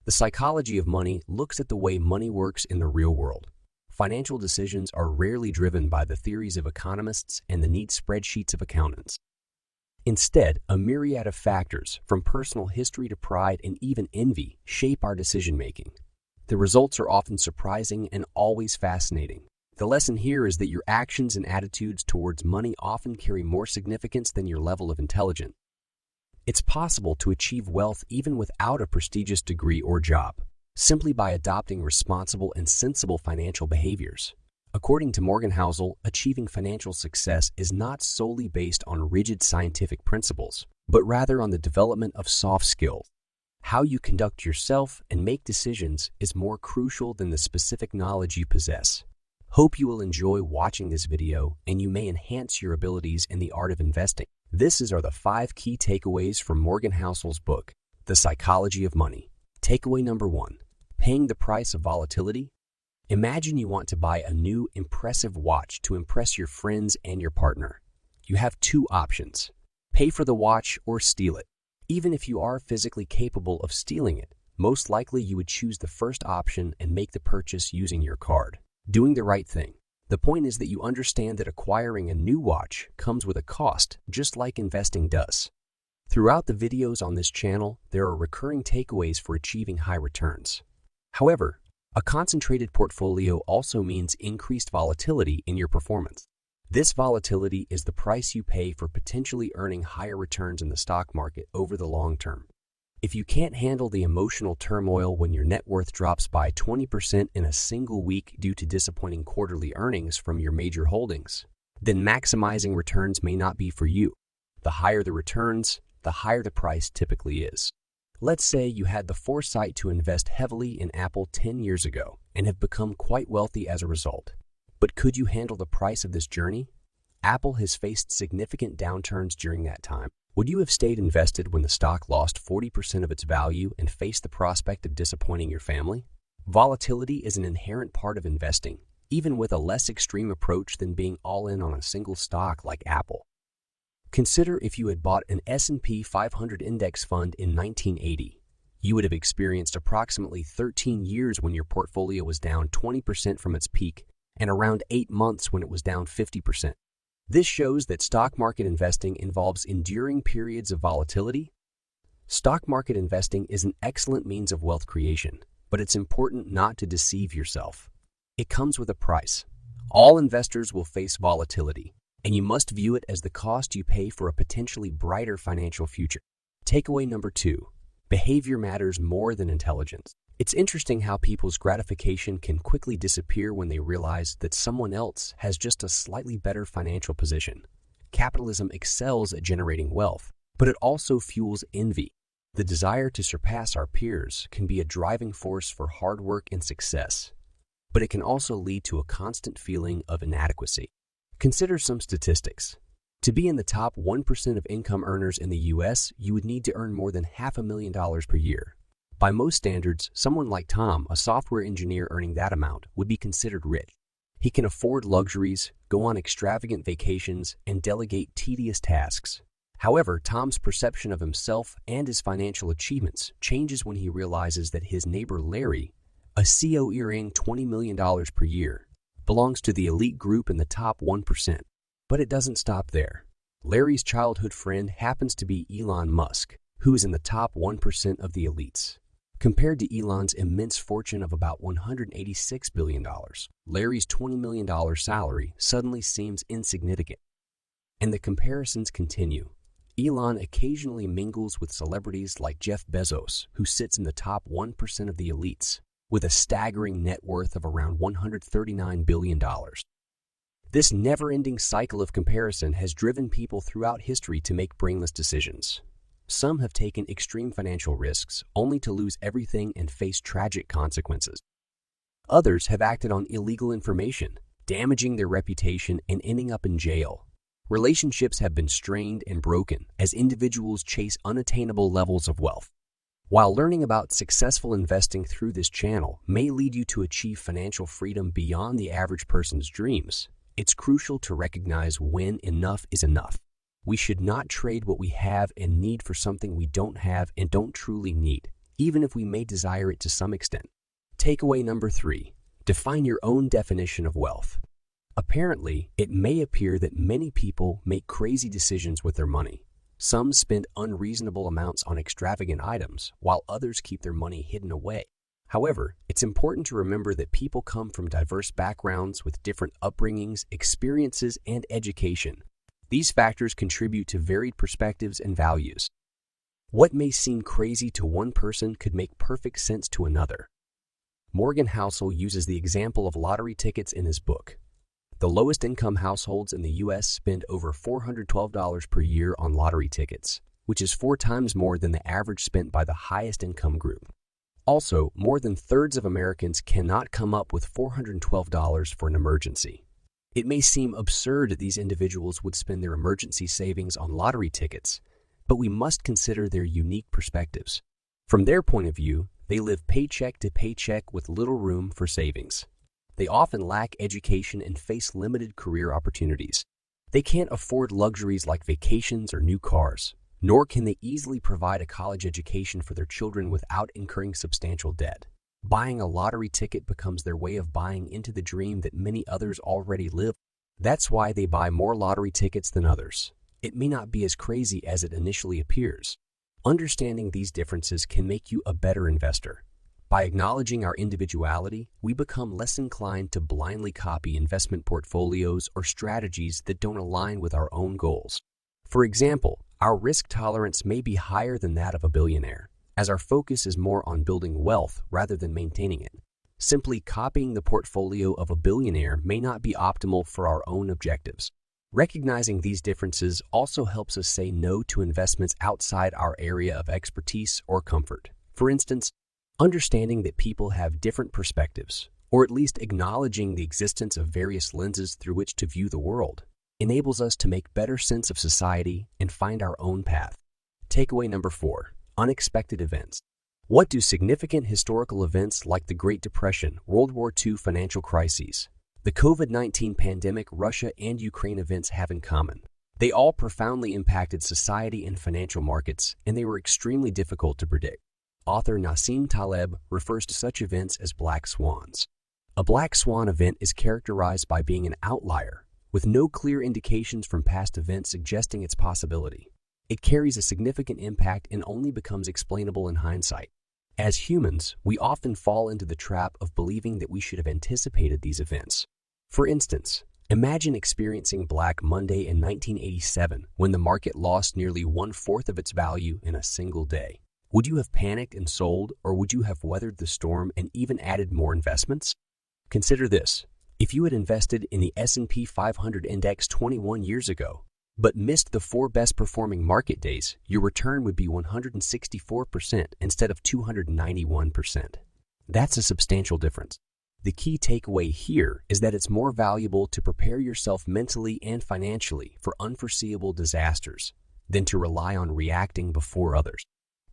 The psychology of money looks at the way money works in the real world. Financial decisions are rarely driven by the theories of economists and the neat spreadsheets of accountants. Instead, a myriad of factors, from personal history to pride and even envy, shape our decision-making. The results are often surprising and always fascinating. The lesson here is that your actions and attitudes towards money often carry more significance than your level of intelligence. It's possible to achieve wealth even without a prestigious degree or job, simply by adopting responsible and sensible financial behaviors. According to Morgan Housel, achieving financial success is not solely based on rigid scientific principles, but rather on the development of soft skills. How you conduct yourself and make decisions is more crucial than the specific knowledge you possess. Hope you will enjoy watching this video and you may enhance your abilities in the art of investing. These are the 5 key takeaways from Morgan Housel's book, The Psychology of Money. Takeaway number 1. Paying the price of volatility. Imagine you want to buy a new, impressive watch to impress your friends and your partner. You have 2 options: pay for the watch or steal it. Even if you are physically capable of stealing it, most likely you would choose the first option and make the purchase using your card. Doing the right thing. The point is that you understand that acquiring a new watch comes with a cost, just like investing does. Throughout the videos on this channel, there are recurring takeaways for achieving high returns. However, a concentrated portfolio also means increased volatility in your performance. This volatility is the price you pay for potentially earning higher returns in the stock market over the long term. If you can't handle the emotional turmoil when your net worth drops by 20% in a single week due to disappointing quarterly earnings from your major holdings, then maximizing returns may not be for you. The higher the returns, the higher the price typically is. Let's say you had the foresight to invest heavily in Apple 10 years ago and have become quite wealthy as a result. But could you handle the price of this journey? Apple has faced significant downturns during that time. Would you have stayed invested when the stock lost 40% of its value and faced the prospect of disappointing your family? Volatility is an inherent part of investing, even with a less extreme approach than being all in on a single stock like Apple. Consider if you had bought an S&P 500 index fund in 1980. You would have experienced approximately 13 years when your portfolio was down 20% from its peak and around 8 months when it was down 50%. This shows that stock market investing involves enduring periods of volatility. Stock market investing is an excellent means of wealth creation, but it's important not to deceive yourself. It comes with a price. All investors will face volatility, and you must view it as the cost you pay for a potentially brighter financial future. Takeaway number 2. Behavior matters more than intelligence. It's interesting how people's gratification can quickly disappear when they realize that someone else has just a slightly better financial position. Capitalism excels at generating wealth, but it also fuels envy. The desire to surpass our peers can be a driving force for hard work and success, but it can also lead to a constant feeling of inadequacy. Consider some statistics. To be in the top 1% of income earners in the U.S., you would need to earn more than $500,000 per year. By most standards, someone like Tom, a software engineer earning that amount, would be considered rich. He can afford luxuries, go on extravagant vacations, and delegate tedious tasks. However, Tom's perception of himself and his financial achievements changes when he realizes that his neighbor Larry, a CEO earning $20 million per year, belongs to the elite group in the top 1%. But it doesn't stop there. Larry's childhood friend happens to be Elon Musk, who is in the top 1% of the elites. Compared to Elon's immense fortune of about $186 billion, Larry's $20 million salary suddenly seems insignificant. And the comparisons continue. Elon occasionally mingles with celebrities like Jeff Bezos, who sits in the top 1% of the elites, with a staggering net worth of around $139 billion. This never-ending cycle of comparison has driven people throughout history to make brainless decisions. Some have taken extreme financial risks only to lose everything and face tragic consequences. Others have acted on illegal information, damaging their reputation and ending up in jail. Relationships have been strained and broken as individuals chase unattainable levels of wealth. While learning about successful investing through this channel may lead you to achieve financial freedom beyond the average person's dreams, it's crucial to recognize when enough is enough. We should not trade what we have and need for something we don't have and don't truly need. even if we may desire it to some extent. Takeaway number 3. Define your own definition of wealth. Apparently, it may appear that many people make crazy decisions with their money. Some spend unreasonable amounts on extravagant items, while others keep their money hidden away. However, it's important to remember that people come from diverse backgrounds with different upbringings, experiences, and education. These factors contribute to varied perspectives and values. What may seem crazy to one person could make perfect sense to another. Morgan Housel uses the example of lottery tickets in his book. The lowest income households in the U.S. spend over $412 per year on lottery tickets, which is 4 times more than the average spent by the highest income group. Also, more than thirds of Americans cannot come up with $412 for an emergency. It may seem absurd that these individuals would spend their emergency savings on lottery tickets, but we must consider their unique perspectives. From their point of view, they live paycheck to paycheck with little room for savings. They often lack education and face limited career opportunities. They can't afford luxuries like vacations or new cars, nor can they easily provide a college education for their children without incurring substantial debt. Buying a lottery ticket becomes their way of buying into the dream that many others already live. That's why they buy more lottery tickets than others. It may not be as crazy as it initially appears. Understanding these differences can make you a better investor. By acknowledging our individuality, we become less inclined to blindly copy investment portfolios or strategies that don't align with our own goals. For example, our risk tolerance may be higher than that of a billionaire, as our focus is more on building wealth rather than maintaining it. Simply copying the portfolio of a billionaire may not be optimal for our own objectives. Recognizing these differences also helps us say no to investments outside our area of expertise or comfort. For instance, understanding that people have different perspectives, or at least acknowledging the existence of various lenses through which to view the world, enables us to make better sense of society and find our own path. Takeaway number 4. Unexpected events. What do significant historical events like the Great Depression, World War II financial crises, the COVID-19 pandemic, Russia and Ukraine events have in common? They all profoundly impacted society and financial markets, and they were extremely difficult to predict. Author Nassim Taleb refers to such events as black swans. A black swan event is characterized by being an outlier, with no clear indications from past events suggesting its possibility. It carries a significant impact and only becomes explainable in hindsight. As humans, we often fall into the trap of believing that we should have anticipated these events. For instance, imagine experiencing Black Monday in 1987 when the market lost nearly 1/4 of its value in a single day. Would you have panicked and sold, or would you have weathered the storm and even added more investments? Consider this. If you had invested in the S&P 500 index 21 years ago, but missed the 4 best performing market days, your return would be 164% instead of 291%. That's a substantial difference. The key takeaway here is that it's more valuable to prepare yourself mentally and financially for unforeseeable disasters than to rely on reacting before others.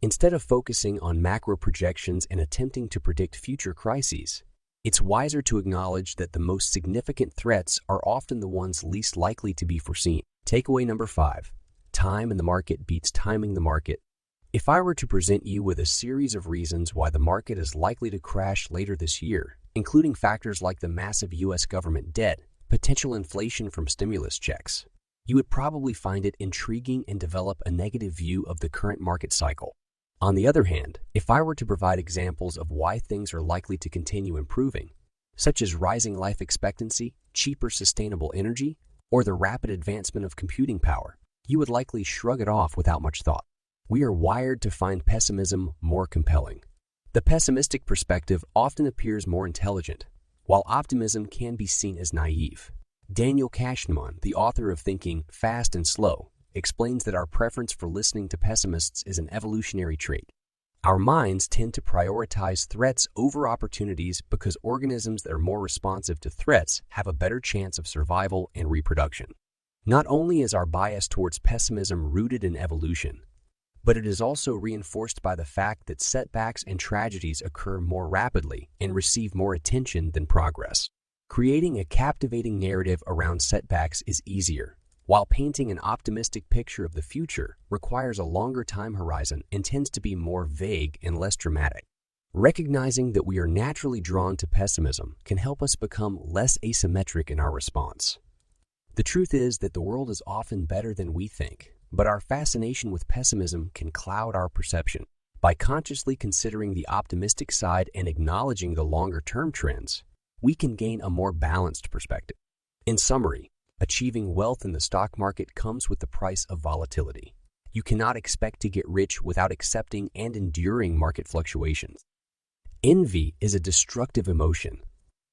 Instead of focusing on macro projections and attempting to predict future crises, it's wiser to acknowledge that the most significant threats are often the ones least likely to be foreseen. Takeaway number 5. Time in the market beats timing the market. If I were to present you with a series of reasons why the market is likely to crash later this year, including factors like the massive U.S. government debt, potential inflation from stimulus checks, you would probably find it intriguing and develop a negative view of the current market cycle. On the other hand, if I were to provide examples of why things are likely to continue improving, such as rising life expectancy, cheaper sustainable energy, or the rapid advancement of computing power, you would likely shrug it off without much thought. We are wired to find pessimism more compelling. The pessimistic perspective often appears more intelligent, while optimism can be seen as naive. Daniel Kahneman, the author of Thinking Fast and Slow, explains that our preference for listening to pessimists is an evolutionary trait. Our minds tend to prioritize threats over opportunities because organisms that are more responsive to threats have a better chance of survival and reproduction. Not only is our bias towards pessimism rooted in evolution, but it is also reinforced by the fact that setbacks and tragedies occur more rapidly and receive more attention than progress. Creating a captivating narrative around setbacks is easier, while painting an optimistic picture of the future requires a longer time horizon and tends to be more vague and less dramatic. Recognizing that we are naturally drawn to pessimism can help us become less asymmetric in our response. The truth is that the world is often better than we think, but our fascination with pessimism can cloud our perception. By consciously considering the optimistic side and acknowledging the longer-term trends, we can gain a more balanced perspective. In summary, achieving wealth in the stock market comes with the price of volatility. You cannot expect to get rich without accepting and enduring market fluctuations. Envy is a destructive emotion.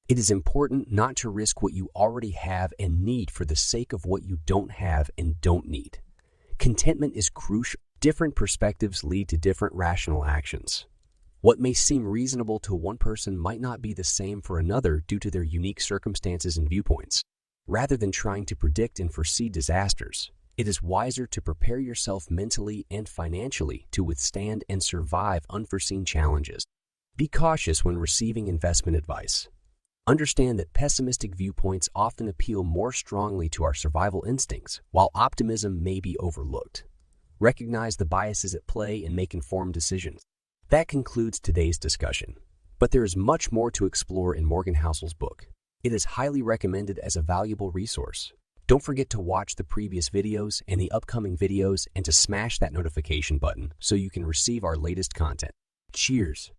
It is important not to risk what you already have and need for the sake of what you don't have and don't need. Contentment is crucial. Different perspectives lead to different rational actions. What may seem reasonable to one person might not be the same for another due to their unique circumstances and viewpoints. Rather than trying to predict and foresee disasters, it is wiser to prepare yourself mentally and financially to withstand and survive unforeseen challenges. Be cautious when receiving investment advice. Understand that pessimistic viewpoints often appeal more strongly to our survival instincts, while optimism may be overlooked. Recognize the biases at play and make informed decisions. That concludes today's discussion, but there is much more to explore in Morgan Housel's book. It is highly recommended as a valuable resource. Don't forget to watch the previous videos and the upcoming videos and to smash that notification button so you can receive our latest content. Cheers!